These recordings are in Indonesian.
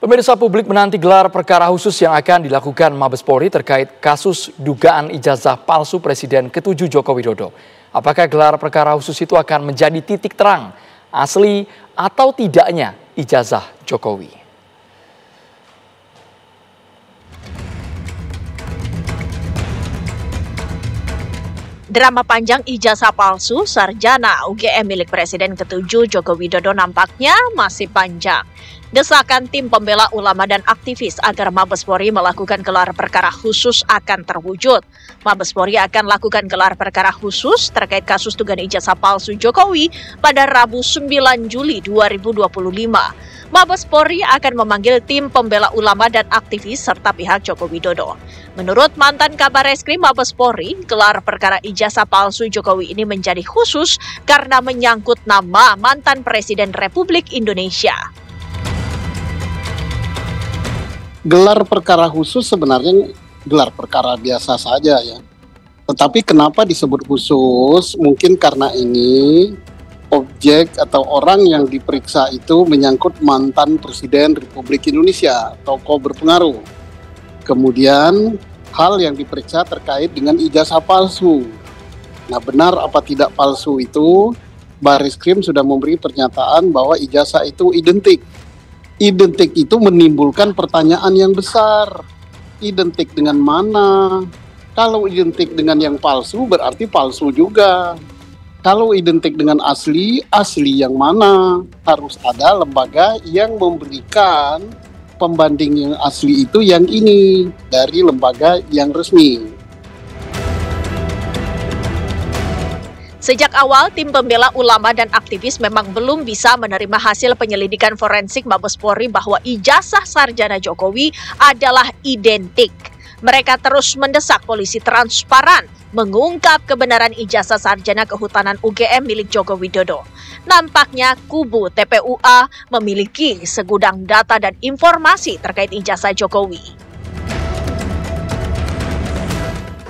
Pemirsa, publik menanti gelar perkara khusus yang akan dilakukan Mabes Polri terkait kasus dugaan ijazah palsu Presiden ke-7 Joko Widodo. Apakah gelar perkara khusus itu akan menjadi titik terang asli atau tidaknya ijazah Jokowi? Drama panjang ijazah palsu sarjana UGM milik Presiden ke-7 Joko Widodo nampaknya masih panjang. Desakan tim pembela ulama dan aktivis agar Mabes Polri melakukan gelar perkara khusus akan terwujud. Mabes Polri akan lakukan gelar perkara khusus terkait kasus dugaan ijazah palsu Jokowi pada Rabu 9 Juli 2025. Mabes Polri akan memanggil tim pembela ulama dan aktivis serta pihak Joko Widodo. Menurut mantan Kabar Reskrim Mabes Polri, gelar perkara ijazah palsu Jokowi ini menjadi khusus karena menyangkut nama mantan Presiden Republik Indonesia. Gelar perkara khusus sebenarnya gelar perkara biasa saja ya. Tetapi kenapa disebut khusus? Mungkin karena ini objek atau orang yang diperiksa itu menyangkut mantan Presiden Republik Indonesia, tokoh berpengaruh. Kemudian hal yang diperiksa terkait dengan ijazah palsu. Nah, benar apa tidak palsu itu, Barreskrim sudah memberi pernyataan bahwa ijazah itu identik. Identik itu menimbulkan pertanyaan yang besar. Identik dengan mana? Kalau identik dengan yang palsu berarti palsu juga. Kalau identik dengan asli, asli yang mana? Harus ada lembaga yang memberikan pembanding yang asli itu yang ini dari lembaga yang resmi. Sejak awal, tim pembela ulama dan aktivis memang belum bisa menerima hasil penyelidikan forensik Mabes Polri bahwa ijazah sarjana Jokowi adalah identik. Mereka terus mendesak polisi transparan mengungkap kebenaran ijazah sarjana kehutanan UGM milik Joko Widodo. Nampaknya kubu TPUA memiliki segudang data dan informasi terkait ijazah Jokowi.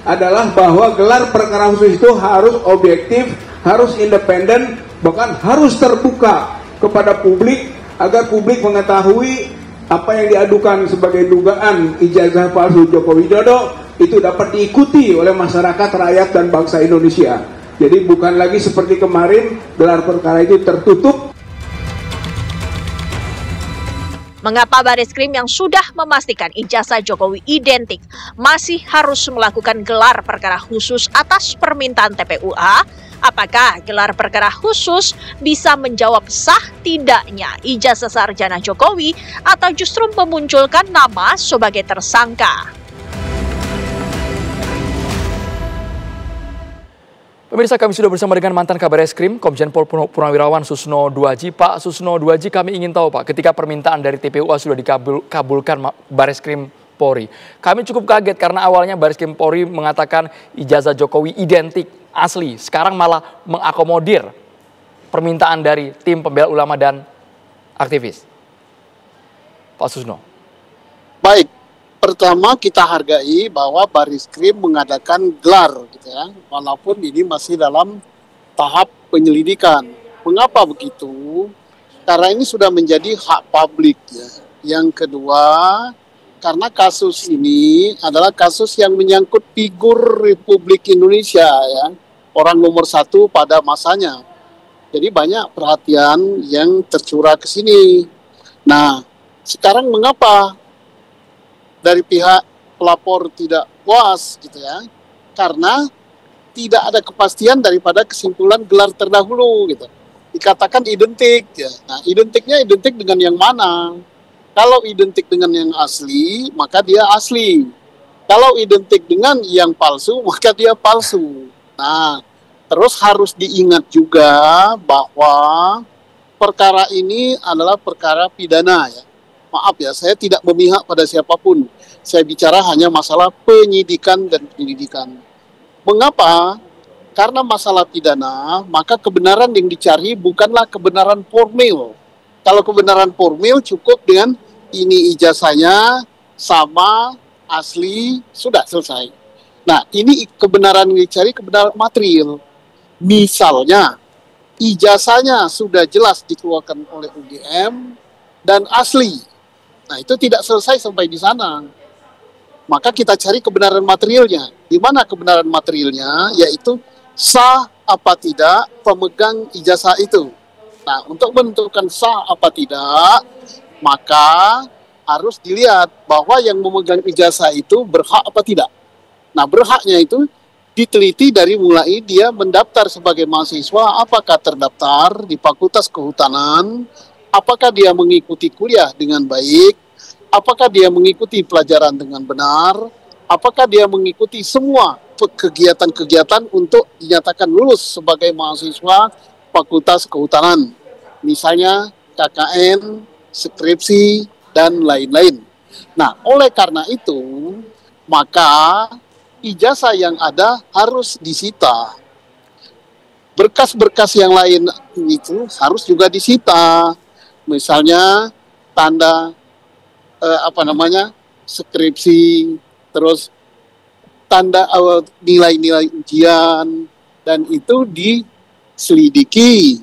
Adalah bahwa gelar perkara khusus itu harus objektif, harus independen, bahkan harus terbuka kepada publik agar publik mengetahui apa yang diadukan sebagai dugaan ijazah palsu Joko Widodo itu dapat diikuti oleh masyarakat, rakyat, dan bangsa Indonesia. Jadi bukan lagi seperti kemarin gelar perkara itu tertutup. Mengapa Barreskrim yang sudah memastikan ijazah Jokowi identik masih harus melakukan gelar perkara khusus atas permintaan TPUA? Apakah gelar perkara khusus bisa menjawab sah tidaknya ijazah sarjana Jokowi atau justru memunculkan nama sebagai tersangka? Pemirsa, kami sudah bersama dengan mantan Kabar Reskrim, Komjen Pol Purnawirawan Susno Duaji. Pak Susno Duaji, kami ingin tahu Pak, ketika permintaan dari TPUA sudah dikabulkan Barreskrim Polri, kami cukup kaget karena awalnya Barreskrim Polri mengatakan ijazah Jokowi identik, asli. Sekarang malah mengakomodir permintaan dari tim pembela ulama dan aktivis. Pak Susno. Baik. Pertama kita hargai bahwa Barreskrim mengadakan gelar gitu ya, walaupun ini masih dalam tahap penyelidikan. Mengapa begitu? Karena ini sudah menjadi hak publik ya. Yang kedua, karena kasus ini adalah kasus yang menyangkut figur Republik Indonesia ya, orang nomor satu pada masanya. Jadi banyak perhatian yang tercurah ke sini. Nah, sekarang mengapa dari pihak pelapor tidak puas gitu ya, karena tidak ada kepastian daripada kesimpulan gelar terdahulu gitu. Dikatakan identik ya. Nah, identiknya identik dengan yang mana? Kalau identik dengan yang asli, maka dia asli. Kalau identik dengan yang palsu, maka dia palsu. Nah, terus harus diingat juga bahwa perkara ini adalah perkara pidana ya. Maaf ya, saya tidak memihak pada siapapun. Saya bicara hanya masalah penyidikan dan penyelidikan. Mengapa? Karena masalah pidana, maka kebenaran yang dicari bukanlah kebenaran formil. Kalau kebenaran formil cukup dengan ini ijazahnya sama, asli, sudah selesai. Nah, ini kebenaran yang dicari kebenaran material. Misalnya, ijazahnya sudah jelas dikeluarkan oleh UGM dan asli. Nah, itu tidak selesai sampai di sana. Maka kita cari kebenaran materialnya. Di mana kebenaran materialnya? Yaitu sah apa tidak pemegang ijazah itu. Nah, untuk menentukan sah apa tidak, maka harus dilihat bahwa yang memegang ijazah itu berhak apa tidak. Nah, berhaknya itu diteliti dari mulai dia mendaftar sebagai mahasiswa, apakah terdaftar di Fakultas Kehutanan, apakah dia mengikuti kuliah dengan baik, apakah dia mengikuti pelajaran dengan benar, apakah dia mengikuti semua kegiatan-kegiatan untuk dinyatakan lulus sebagai mahasiswa Fakultas Kehutanan, misalnya KKN, skripsi, dan lain-lain. Nah, oleh karena itu, maka ijazah yang ada harus disita. Berkas-berkas yang lain itu harus juga disita. Misalnya tanda skripsi, terus tanda nilai-nilai ujian, dan itu diselidiki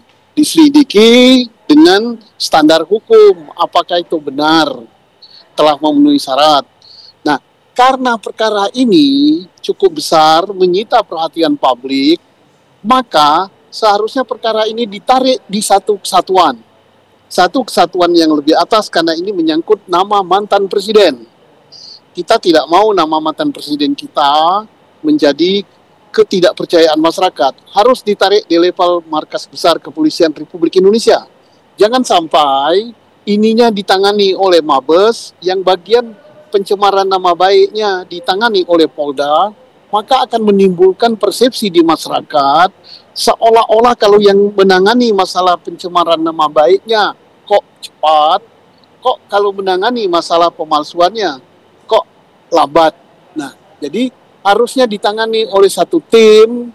dengan standar hukum, apakah itu benar, telah memenuhi syarat. Nah, karena perkara ini cukup besar, menyita perhatian publik, maka seharusnya perkara ini ditarik di satu kesatuan yang lebih atas, karena ini menyangkut nama mantan presiden. Kita tidak mau nama mantan presiden kita menjadi ketidakpercayaan masyarakat. Harus ditarik di level Markas Besar Kepolisian Republik Indonesia. Jangan sampai ininya ditangani oleh Mabes, yang bagian pencemaran nama baiknya ditangani oleh Polda, maka akan menimbulkan persepsi di masyarakat seolah-olah kalau yang menangani masalah pencemaran nama baiknya kok cepat, kok kalau menangani masalah pemalsuannya kok lambat. Nah, jadi harusnya ditangani oleh satu tim,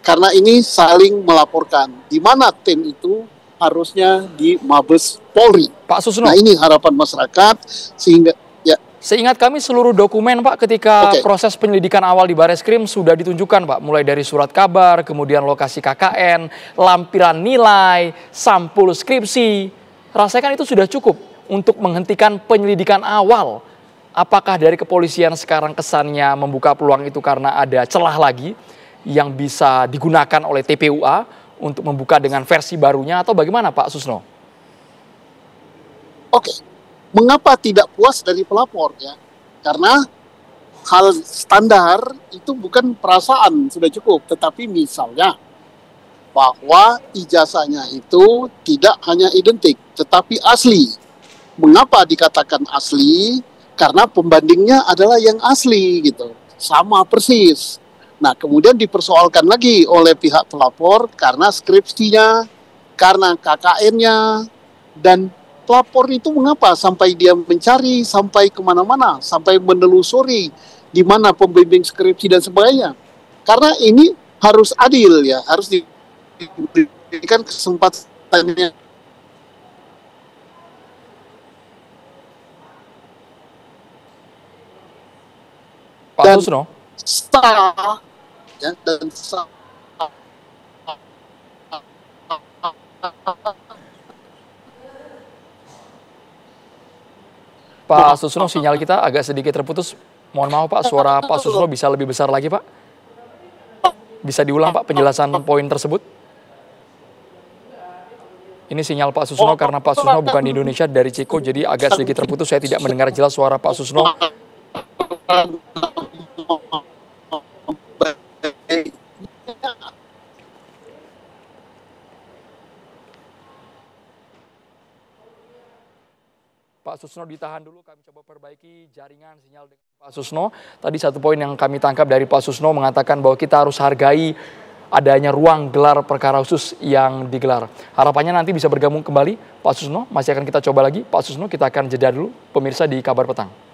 karena ini saling melaporkan. Di mana tim itu harusnya di Mabes Polri. Pak Susno. Nah, ini harapan masyarakat, sehingga ya. Seingat kami seluruh dokumen, Pak, ketika proses penyelidikan awal di Bareskrim sudah ditunjukkan, Pak. Mulai dari surat kabar, kemudian lokasi KKN, lampiran nilai, sampul skripsi. Rasanya kan itu sudah cukup untuk menghentikan penyelidikan awal. Apakah dari kepolisian sekarang kesannya membuka peluang itu karena ada celah lagi yang bisa digunakan oleh TPUA untuk membuka dengan versi barunya, atau bagaimana, Pak Susno? Oke. Mengapa tidak puas dari pelapor, ya? Karena hal standar itu bukan perasaan sudah cukup, tetapi misalnya bahwa ijazahnya itu tidak hanya identik, tetapi asli. Mengapa dikatakan asli? Karena pembandingnya adalah yang asli gitu, sama persis. Nah, kemudian dipersoalkan lagi oleh pihak pelapor karena skripsinya, karena KKN-nya, dan pelapor itu mengapa sampai dia mencari sampai kemana-mana, sampai menelusuri di mana pembimbing skripsi dan sebagainya. Karena ini harus adil, ya, harus diberikan kesempatannya. Pak Susno? Sah, ya, dan sah. Pak Susno, sinyal kita agak sedikit terputus. Mohon maaf, Pak, suara Pak Susno bisa lebih besar lagi, Pak. Bisa diulang, Pak, penjelasan poin tersebut? Ini sinyal Pak Susno, karena Pak Susno bukan di Indonesia, dari Ceko, jadi agak sedikit terputus. Saya tidak mendengar jelas suara Pak Susno. Pak Susno ditahan dulu, kami coba perbaiki jaringan sinyal dengan Pak Susno. Tadi satu poin yang kami tangkap dari Pak Susno mengatakan bahwa kita harus hargai adanya ruang gelar perkara khusus yang digelar. Harapannya nanti bisa bergabung kembali Pak Susno, masih akan kita coba lagi. Pak Susno, kita akan jeda dulu, pemirsa di Kabar Petang.